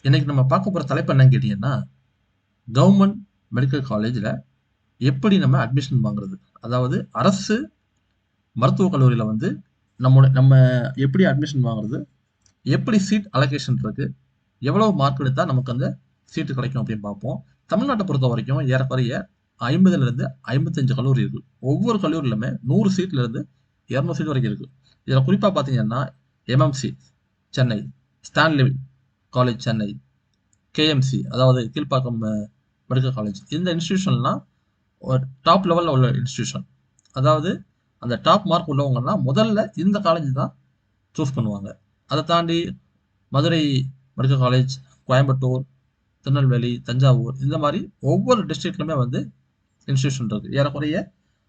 இன்னைக்கு நம்ம பார்க்க போற தலைப்பு என்னன்னு கேட்டீங்கன்னா, கவர்மெண்ட் மெடிக்கல் காலேஜ்ல எப்படி நம்ம அட்மிஷன் வாங்குறது? அதாவது அரசு மருத்துவக் கல்லூரியில வந்து நம்ம எப்படி அட்மிஷன் வாங்குறது? எப்படி சீட் அலோகேஷன் இருக்கு? எவ்வளவு மார்க் எடுத்தா நமக்கு அந்த சீட்டு கிடைக்கும் அப்படின்னு பார்ப்போம். தமிழ்நாட்ட பொறுத்தவரைக்கும் ஏறக்குறைய 50லிருந்து 55 கல்லூரி இருக்கு. ஒவ்வொரு கல்லூரியிலுமே 100 சீட்ல இருந்து 200 சீட் வரைக்கும் இருக்கு. இதுல குறிப்பா பார்த்தீங்கன்னா, MMC Chennai, Stanley college Chennai, KMC அதாவது கீழ்ப்பாக்கம் மெடிக்கல் காலேஜ். இந்த இன்ஸ்டிடியூஷன்லாம் ஒரு டாப் லெவல்ல உள்ள இன்ஸ்டிடியூஷன். அதாவது அந்த டாப் மார்க் உள்ளவங்கன்னா முதல்ல இந்த காலேஜ் தான் சூஸ் பண்ணுவாங்க. அதை தாண்டி மதுரை மெடிக்கல் காலேஜ், கோயம்புத்தூர், திருநெல்வேலி, தஞ்சாவூர் இந்த மாதிரி ஒவ்வொரு டிஸ்ட்ரிக்ட்லுமே வந்து இன்ஸ்டிடியூஷன் இருக்கு. ஏறக்குறைய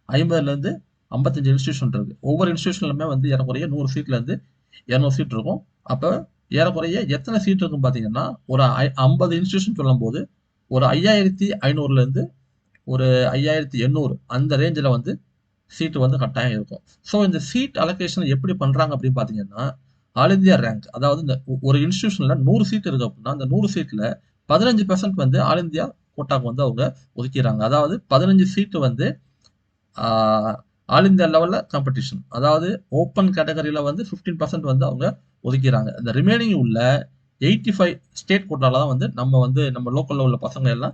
50லேருந்து 55 இன்ஸ்டிடியூஷன் இருக்கு. ஒவ்வொரு இன்ஸ்டிடியூஷன்லுமே வந்து ஏறக்குறைய 100 சீட்ல இருந்து 200 சீட் இருக்கும். அப்போ ஏறக்குறைய எத்தனை சீட் இருக்குன்னு பார்த்தீங்கன்னா, ஒரு 50 இன்ஸ்டிடியூஷன் சொல்லும்போது ஒரு 5500லேருந்து ஒரு 5800 அந்த ரேஞ்சில் வந்து சீட்டு வந்து கட்டாயம் இருக்கும். ஸோ இந்த சீட் அலோகேஷன் எப்படி பண்றாங்க அப்படின்னு பார்த்தீங்கன்னா, ஆல் இந்தியா ரேங்க் அதாவது இந்த ஒரு இன்ஸ்டிடியூஷன்ல 100 சீட் இருக்கு அப்படின்னா, அந்த 100 சீட்ல 15% வந்து ஆல் இந்தியா கோட்டாக்கு வந்து அவங்க ஒதுக்கிறாங்க. அதாவது 15 சீட்டு வந்து ஆல் இந்தியா லெவல்ல காம்படிஷன். அதாவது ஓப்பன் கேட்டகரியில வந்து 15% வந்து அவங்க ஒதுக்கிறாங்க. இந்த ரிமைனிங் உள்ள 85 ஸ்டேட் கோட்டால தான் வந்து நம்ம லோக்கல்ல உள்ள பசங்க எல்லாம்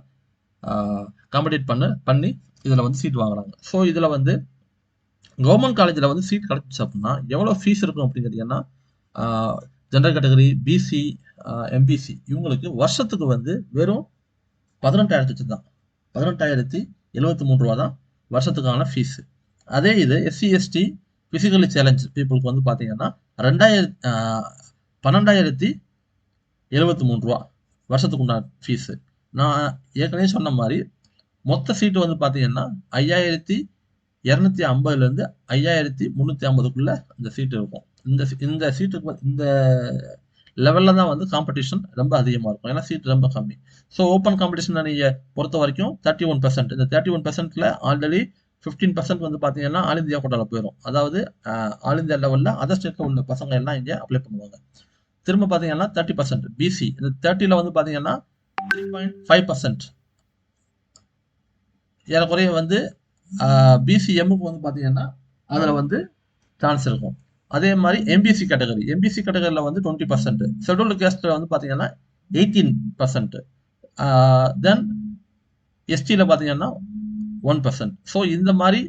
காம்படிட் பண்ணி இதுல வந்து சீட் வாங்குறாங்க. ஸோ இதுல வந்து கவர்மெண்ட் காலேஜ்ல வந்து சீட் கிடைச்சிச்சு அப்படின்னா எவ்வளவு ஃபீஸ் இருக்கும் அப்படின்னு கேட்டீங்கன்னா, ஜெனரல் கேட்டகரி, பிசி, எம்பிசி இவங்களுக்கு வருஷத்துக்கு வந்து வெறும் 18,000 தான். 18,073 ரூபா தான் வருஷத்துக்கான ஃபீஸ். அதே இது எஸ்சி எஸ்டி பிசிக்கலி சேலஞ்ச் பீப்புளுக்கு வந்து பாத்தீங்கன்னா 12,073 ரூபா வருஷத்துக்கு உண்டான ஃபீஸ். நான் ஏற்கனவே சொன்ன மாதிரி மொத்த சீட்டு வந்து பாத்தீங்கன்னா 5,250லேருந்து 5,350க்குள்ள இந்த சீட்டு இருக்கும். இந்த சீட்டுக்கு இந்த லெவல்ல தான் வந்து காம்படிஷன் ரொம்ப அதிகமா இருக்கும். ஏன்னா சீட் ரொம்ப கம்மி. ஸோ ஓப்பன் காம்படிஷன் நீங்க பொறுத்த வரைக்கும் 31%. இந்த 31%ல ஆல்ரெடி 15% வந்து பாத்தீங்கன்னா ஆல் இந்தியா கோட்டால போயிடும். அதாவது ஆல் இந்தியா லெவல்ல அதர் ஸ்டேட்ல உள்ள பசங்க எல்லாம் இங்க அப்ளை பண்ணுவாங்க. திரும்ப பாத்தீங்கன்னா 30% பிசி. இந்த 30ல வந்து பாத்தீங்கன்னா 3.5% ஏறக்குறைய வந்து பிசிஎம்முக்கு வந்து பாத்தீங்கன்னா அதுல வந்து சான்ஸ் இருக்கும். அதே மாதிரி எம்பிசி கேட்டகரியில் வந்து 20%, ஷெட்யூல்டு கேஸ்ட்ல வந்து பாத்தீங்கன்னா 18%, தென் எஸ்டியில் பார்த்தீங்கன்னா 1%. ஸோ இந்த மாதிரி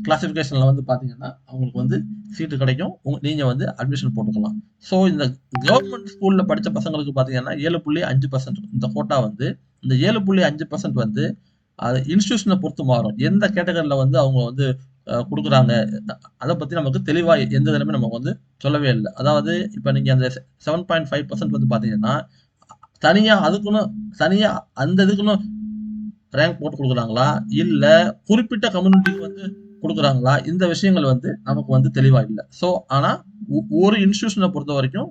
கிளாசிஃபிகேஷனில் வந்து பார்த்தீங்கன்னா அவங்களுக்கு வந்து சீட்டு கிடைக்கும். நீங்கள் வந்து அட்மிஷன் போட்டுக்கலாம். ஸோ இந்த கவர்மெண்ட் ஸ்கூலில் படித்த பசங்களுக்கு பார்த்தீங்கன்னா 7.5% இந்த கோட்டா வந்து இந்த 7.5% வந்து அது இன்ஸ்டியூஷனை பொறுத்து மாறும். எந்த கேட்டகரியில் வந்து அவங்க வந்து கொடுக்குறாங்க அதை பற்றி நமக்கு தெளிவாக எந்த இதுலையுமே நமக்கு வந்து சொல்லவே இல்லை. அதாவது இப்போ நீங்கள் அந்த 7.5% வந்து பார்த்தீங்கன்னா தனியா அந்த இதுக்குன்னு ரேங்க் போட்டு கொடுக்குறாங்களா இல்ல குறிப்பிட்ட கம்யூனிட்டிக்கு வந்து கொடுக்குறாங்களா, இந்த விஷயங்கள் வந்து நமக்கு வந்து தெளிவா இல்லை. ஸோ ஆனா ஒரு இன்ஸ்டியூஷனை பொறுத்த வரைக்கும்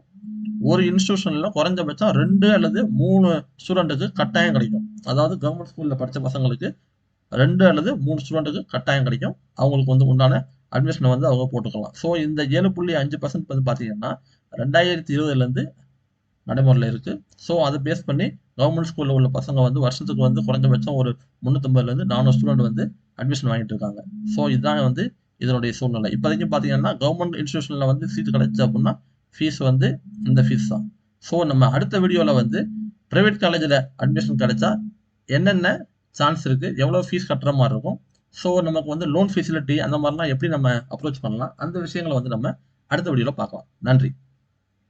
ஒரு இன்ஸ்டியூஷன்ல குறைஞ்சபட்சம் 2 அல்லது 3 ஸ்டூடெண்ட்டுக்கு கட்டாயம் கிடைக்கும். அதாவது கவர்மெண்ட் ஸ்கூல்ல படிச்ச பசங்களுக்கு 2 அல்லது 3 ஸ்டூடெண்ட்டுக்கு கட்டாயம் கிடைக்கும். அவங்களுக்கு வந்து உண்டான அட்மிஷனை வந்து அவங்க போட்டுக்கலாம். ஸோ இந்த 7.5% வந்து பாத்தீங்கன்னா 2020லேருந்து நடைமுறையில் இருக்கு. ஸோ அதை பேஸ் பண்ணி கவர்மெண்ட் ஸ்கூல்ல உள்ள பசங்க வந்து வருஷத்துக்கு வந்து குறைஞ்சபட்சம் ஒரு 350லேருந்து 400 ஸ்டூடெண்ட் வந்து அட்மிஷன் வாங்கிட்டு இருக்காங்க. ஸோ இதுதான் வந்து இதனுடைய சூழ்நிலை. இப்போதைக்கு பார்த்தீங்கன்னா கவர்மெண்ட் இன்ஸ்டியூஷன்ல வந்து சீட் கிடைச்சு அப்படின்னா ஃபீஸ் வந்து இந்த ஃபீஸ் தான். ஸோ நம்ம அடுத்த வீடியோவில் வந்து ப்ரைவேட் காலேஜில் அட்மிஷன் கிடைச்சா என்னென்ன சான்ஸ் இருக்கு, எவ்வளோ ஃபீஸ் கட்டுற மாதிரி இருக்கும், ஸோ நமக்கு வந்து லோன் ஃபெசிலிட்டி அந்த மாதிரிலாம் எப்படி நம்ம அப்ரோச் பண்ணலாம், அந்த விஷயங்களை வந்து நம்ம அடுத்த வீடியோவில் பார்க்கலாம். நன்றி.